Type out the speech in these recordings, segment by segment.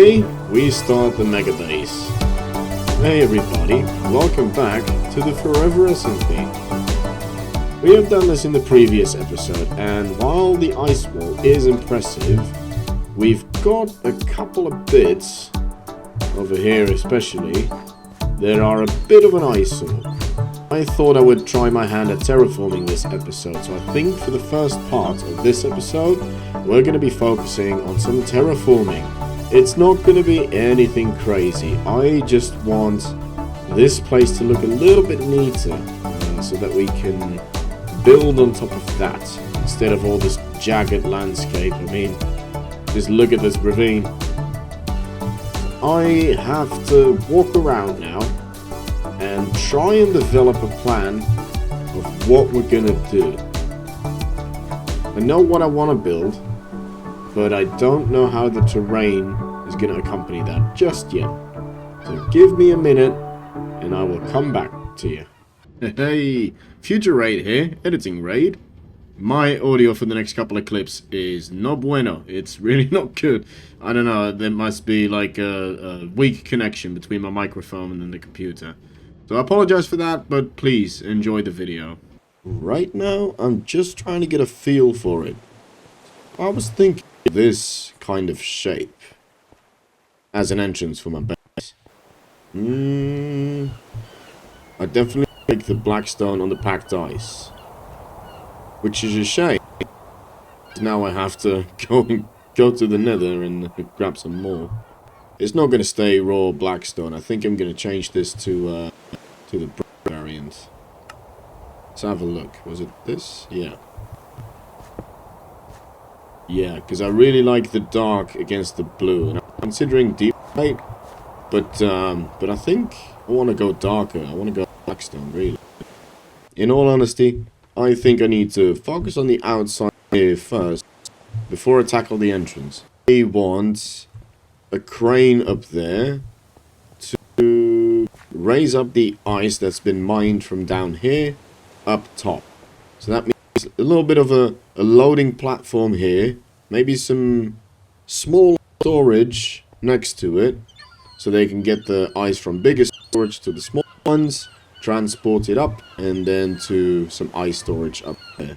today we start the Megabase. Hey everybody, welcome back to the Forever SMP. We have done this in the previous episode, and while the ice wall is impressive, we've got a couple of bits, over here especially, that are a bit of an eyesore. I thought I would try my hand at terraforming this episode, so I think for the first part of this episode, we're going to be focusing on some terraforming. It's not going to be anything crazy. I just want this place to look a little bit neater, so that we can build on top of that, instead of all this jagged landscape. I mean, just look at this ravine. I have to walk around now and try and develop a plan of what we're gonna do. I know what I want to build, but I don't know how the terrain is gonna accompany that just yet. So give me a minute and I will come back to you. Hey, Future Raid here, editing Raid. My audio for the next couple of clips is no bueno. It's really not good. I don't know, there must be like a weak connection between my microphone and the computer. So I apologize for that, but please enjoy the video. Right now, I'm just trying to get a feel for it. I was thinking of this kind of shape as an entrance for my base. I definitely like the black stone on the packed ice, which is a shame. Now I have to go to the nether and grab some more. It's not going to stay raw blackstone. I think I'm going to change this to the brick variant. Let's have a look. Was it this? Yeah. Yeah, because I really like the dark against the blue. And I'm considering deep white, but I think I want to go darker. I want to go blackstone, really. In all honesty, I think I need to focus on the outside here first before I tackle the entrance. I want a crane up there to raise up the ice that's been mined from down here up top. So that means a little bit of a loading platform here, maybe some small storage next to it, so they can get the ice from bigger storage to the small ones, transport it up, and then to some ice storage up there.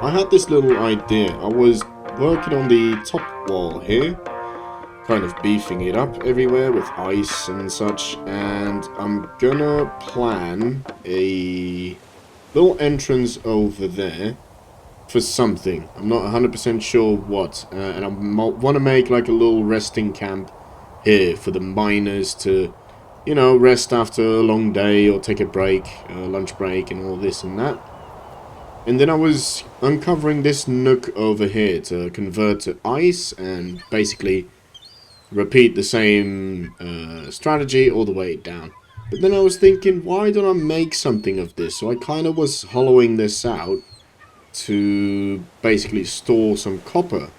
I had this little idea. I was working on the top wall here, kind of beefing it up everywhere with ice and such, and I'm gonna plan a little entrance over there for something. I'm not 100% sure what, and I want to make like a little resting camp here for the miners to, you know, rest after a long day or take a break, lunch break and all this and that. And then I was uncovering this nook over here to convert to ice and basically repeat the same strategy all the way down. But then I was thinking, why don't I make something of this? So I kind of was hollowing this out to basically store some copper.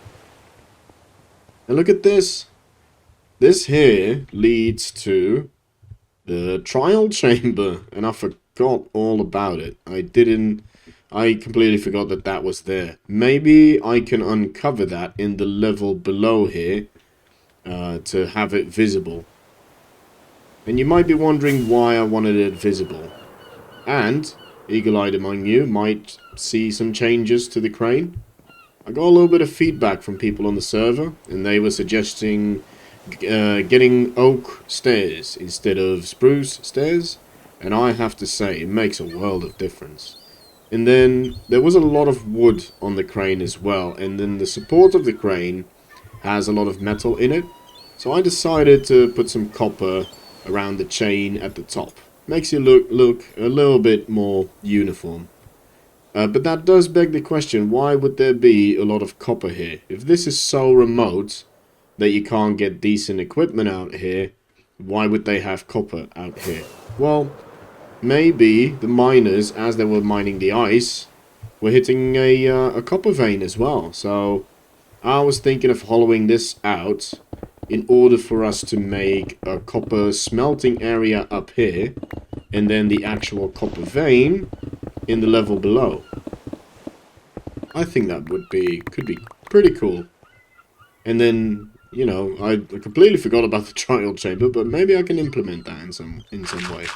And look at this. This here leads to the trial chamber, and I forgot all about it. I completely forgot that that was there. Maybe I can uncover that in the level below here to have it visible. And you might be wondering why I wanted it visible. And, eagle-eyed among you might see some changes to the crane. I got a little bit of feedback from people on the server, and they were suggesting getting oak stairs instead of spruce stairs. And I have to say, it makes a world of difference. And then there was a lot of wood on the crane as well, and then the support of the crane has a lot of metal in it. So I decided to put some copper around the chain at the top. Makes you look a little bit more uniform. But that does beg the question, why would there be a lot of copper here? If this is so remote that you can't get decent equipment out here, why would they have copper out here? Well, maybe the miners, as they were mining the ice, were hitting a copper vein as well. So I was thinking of hollowing this out in order for us to make a copper smelting area up here, and then the actual copper vein in the level below. I think that could be pretty cool. And then, you know, I completely forgot about the trial chamber, but maybe I can implement that in some way.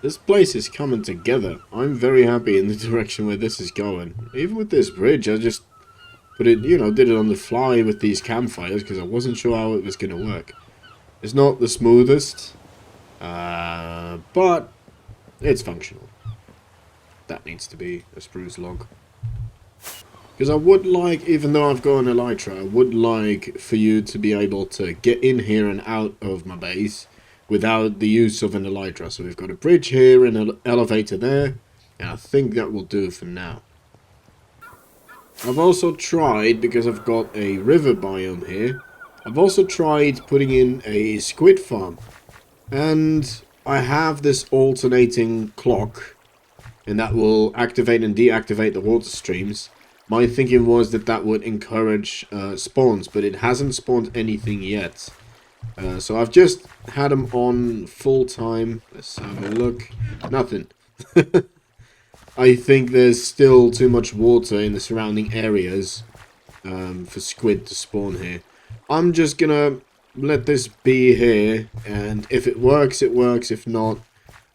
This place is coming together. I'm very happy in the direction where this is going. Even with this bridge, I just put it, you know, did it on the fly with these campfires because I wasn't sure how it was going to work. It's not the smoothest, but it's functional. That needs to be a spruce log. Because I would like, even though I've got an elytra, I would like for you to be able to get in here and out of my base without the use of an elytra. So we've got a bridge here and an elevator there, and I think that will do for now. I've also tried, because I've got a river biome here, I've also tried putting in a squid farm. And I have this alternating clock, and that will activate and deactivate the water streams. My thinking was that that would encourage spawns, but it hasn't spawned anything yet. So I've just had them on full time. Let's have a look. Nothing. I think there's still too much water in the surrounding areas for squid to spawn here. I'm just gonna let this be here, and if it works, it works. If not,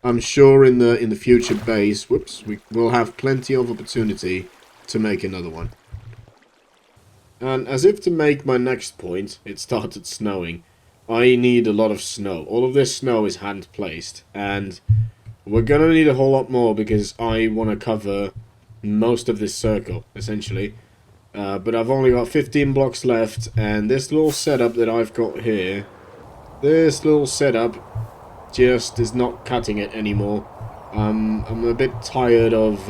I'm sure in the future base, whoops, we will have plenty of opportunity to make another one. And as if to make my next point, it started snowing. I need a lot of snow. All of this snow is hand placed, and we're gonna need a whole lot more because I want to cover most of this circle, essentially. But I've only got 15 blocks left, and this little setup that I've got here, this little setup just is not cutting it anymore. I'm a bit tired of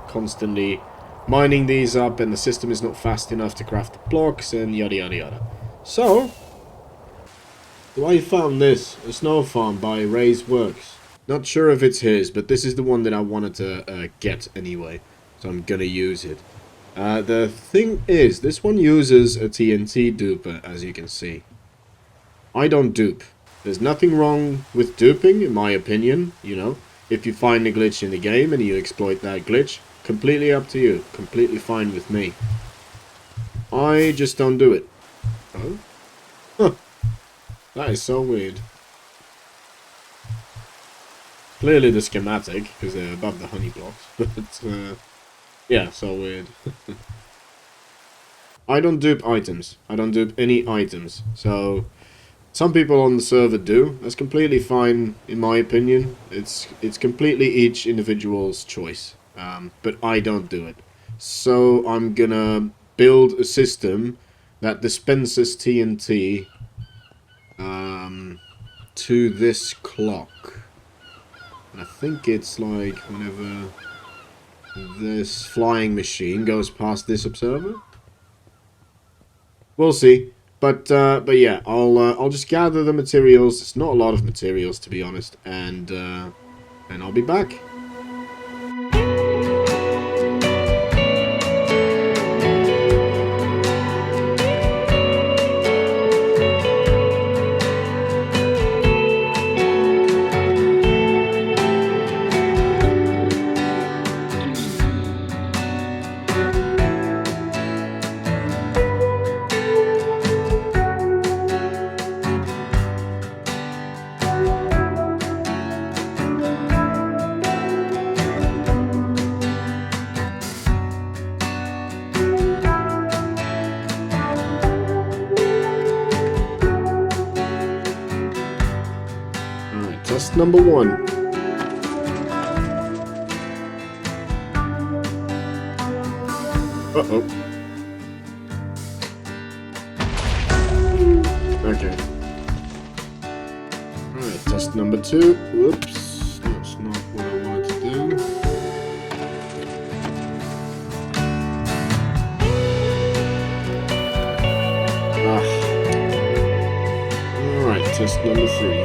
constantly mining these up, and the system is not fast enough to craft the blocks, and yada yada yada. So I found this, a snow farm by Ray's Works. Not sure if it's his, but this is the one that I wanted to get anyway, so I'm gonna use it. The thing is, this one uses a TNT duper, as you can see. I don't dupe. There's nothing wrong with duping, in my opinion, you know. If you find a glitch in the game and you exploit that glitch, Completely up to you. Completely fine with me. I just don't do it. Oh? Huh. That is so weird. Clearly the schematic, because they're above the honey blocks. But, yeah, so weird. I don't dupe items. I don't dupe any items. So, some people on the server do. That's completely fine, in my opinion. It's completely each individual's choice. But I don't do it. So, I'm gonna build a system that dispenses TNT to this clock. And I think it's like whenever this flying machine goes past this observer. We'll see. But yeah, I'll just gather the materials. It's not a lot of materials, to be honest, and I'll be back. Test number 1. Uh-oh. Okay. Alright, test number 2. Whoops. That's not what I wanted to do. Alright, test number 3.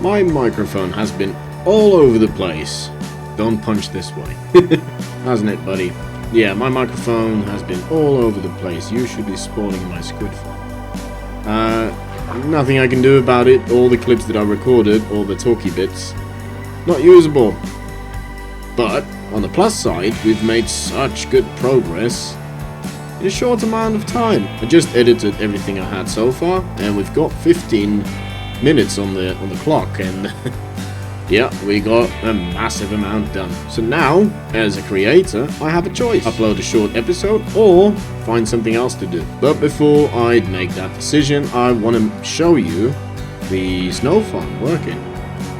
My microphone has been all over the place. Don't punch this way. Hasn't it, buddy? Yeah, my microphone has been all over the place. You should be spawning my squid farm. Nothing I can do about it. All the clips that I recorded, all the talky bits, not usable. But, on the plus side, we've made such good progress in a short amount of time. I just edited everything I had so far, and we've got 15 minutes on the clock, and yeah, we got a massive amount done. So now, as a creator, I have a choice: upload a short episode or find something else to do. But before I make that decision, I want to show you the snow farm working.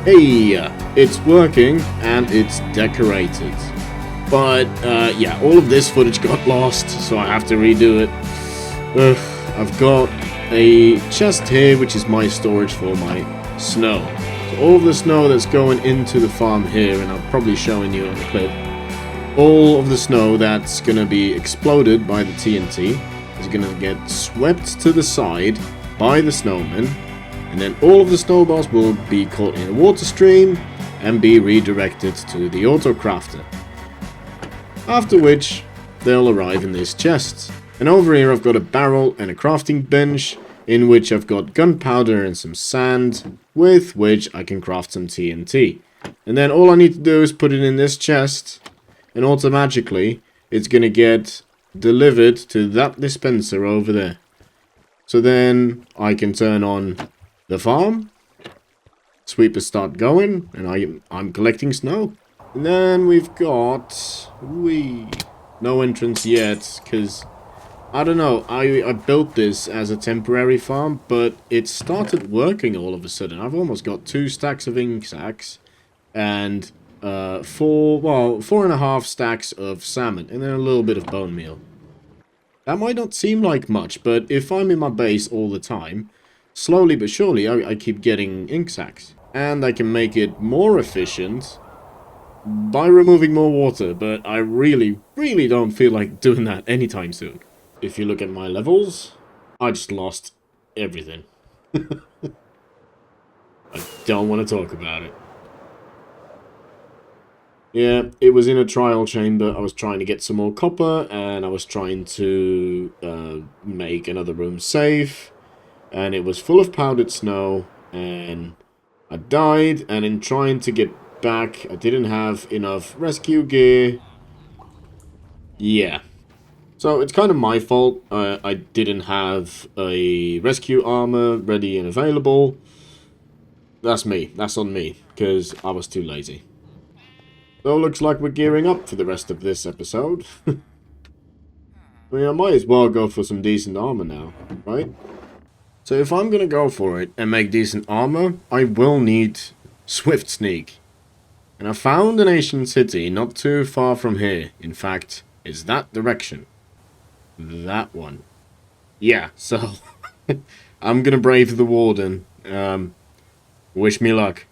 Hey, it's working and it's decorated. But yeah, all of this footage got lost, so I have to redo it. I've got a chest here, which is my storage for my snow. So all of the snow that's going into the farm here, and I'm probably showing you on the clip, all of the snow that's going to be exploded by the TNT is going to get swept to the side by the snowmen, and then all of the snowballs will be caught in a water stream and be redirected to the autocrafter. After which, they'll arrive in this chest. And over here I've got a barrel and a crafting bench, in which I've got gunpowder and some sand, with which I can craft some TNT. And then all I need to do is put it in this chest, and automatically it's going to get delivered to that dispenser over there. So then I can turn on the farm, sweepers start going, and I'm collecting snow. And then we've got no entrance yet, because I don't know, I built this as a temporary farm, but it started working all of a sudden. I've almost got 2 stacks of ink sacks, and 4.5 stacks of salmon, and then a little bit of bone meal. That might not seem like much, but if I'm in my base all the time, slowly but surely I keep getting ink sacks. And I can make it more efficient by removing more water, but I really, really don't feel like doing that anytime soon. If you look at my levels, I just lost everything. I don't want to talk about it. Yeah, it was in a trial chamber. I was trying to get some more copper, and I was trying to make another room safe. And it was full of powdered snow, and I died, and in trying to get back, I didn't have enough rescue gear. Yeah. So it's kind of my fault. I didn't have a rescue armor ready and available. That's me. That's on me, because I was too lazy. So looks like we're gearing up for the rest of this episode. I mean, I might as well go for some decent armor now, right? So if I'm gonna go for it and make decent armor, I will need Swift Sneak. And I found an ancient city not too far from here. In fact, it's that direction. That one. Yeah, so I'm gonna brave the warden. Wish me luck.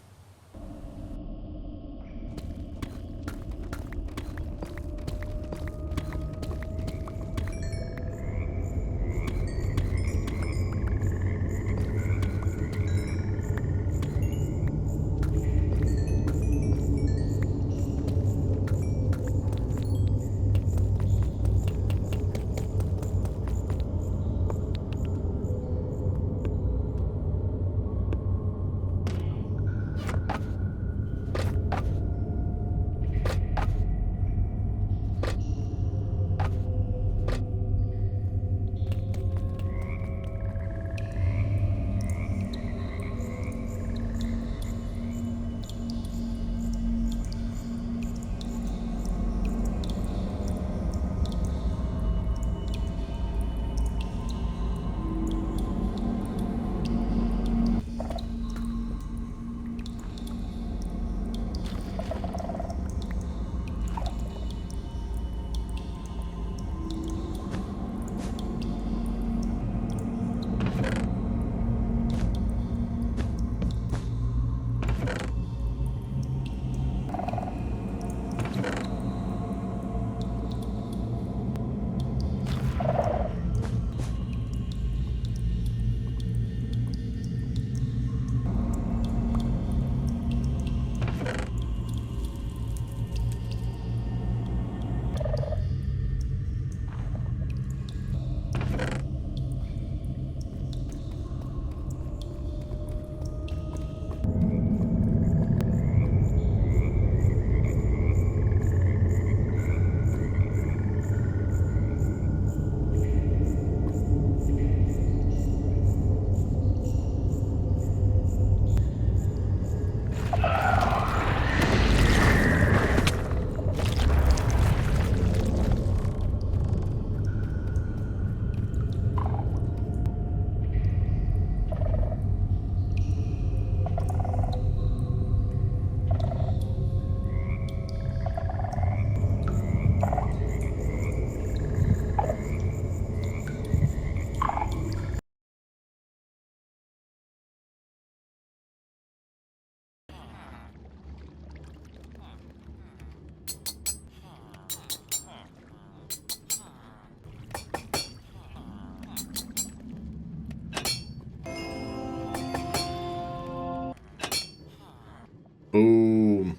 Boom.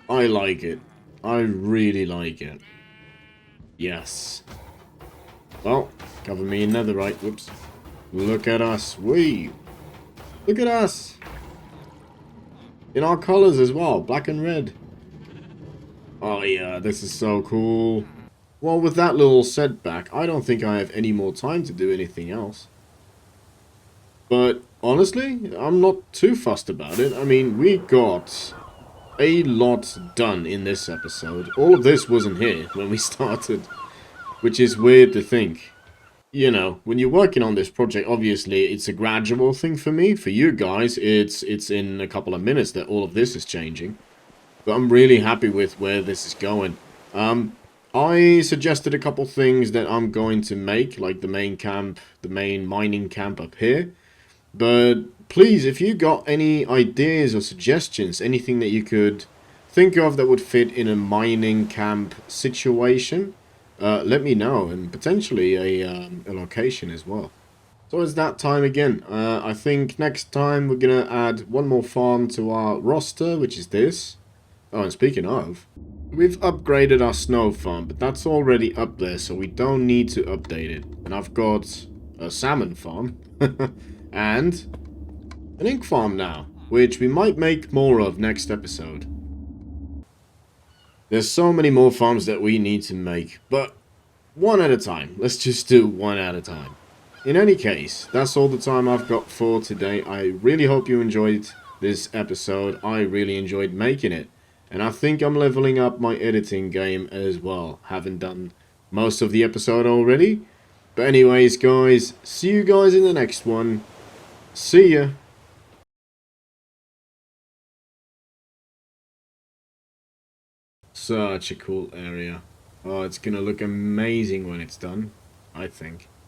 I like it. I really like it. Yes. Well, cover me in netherite. Whoops. Look at us. Wee. Look at us. In our colors as well. Black and red. Oh yeah, this is so cool. Well, with that little setback, I don't think I have any more time to do anything else. But honestly, I'm not too fussed about it. I mean, we got a lot done in this episode. All of this wasn't here when we started. which is weird to think. You know, when you're working on this project, obviously it's a gradual thing for me. For you guys, it's in a couple of minutes that all of this is changing. But I'm really happy with where this is going. I suggested a couple things that I'm going to make, like the main camp, the main mining camp up here. But please, if you got any ideas or suggestions, anything that you could think of that would fit in a mining camp situation, let me know, and potentially a location as well. So it's that time again. I think next time we're going to add one more farm to our roster, which is this. Oh, and speaking of, we've upgraded our snow farm, but that's already up there, so we don't need to update it. And I've got a salmon farm, and an ink farm now, which we might make more of next episode. There's so many more farms that we need to make, but one at a time. Let's just do one at a time. In any case, that's all the time I've got for today. I really hope you enjoyed this episode. I really enjoyed making it. And I think I'm leveling up my editing game as well. Haven't done most of the episode already. But anyways, guys, see you guys in the next one. See ya. Such a cool area. Oh, it's gonna look amazing when it's done, I think.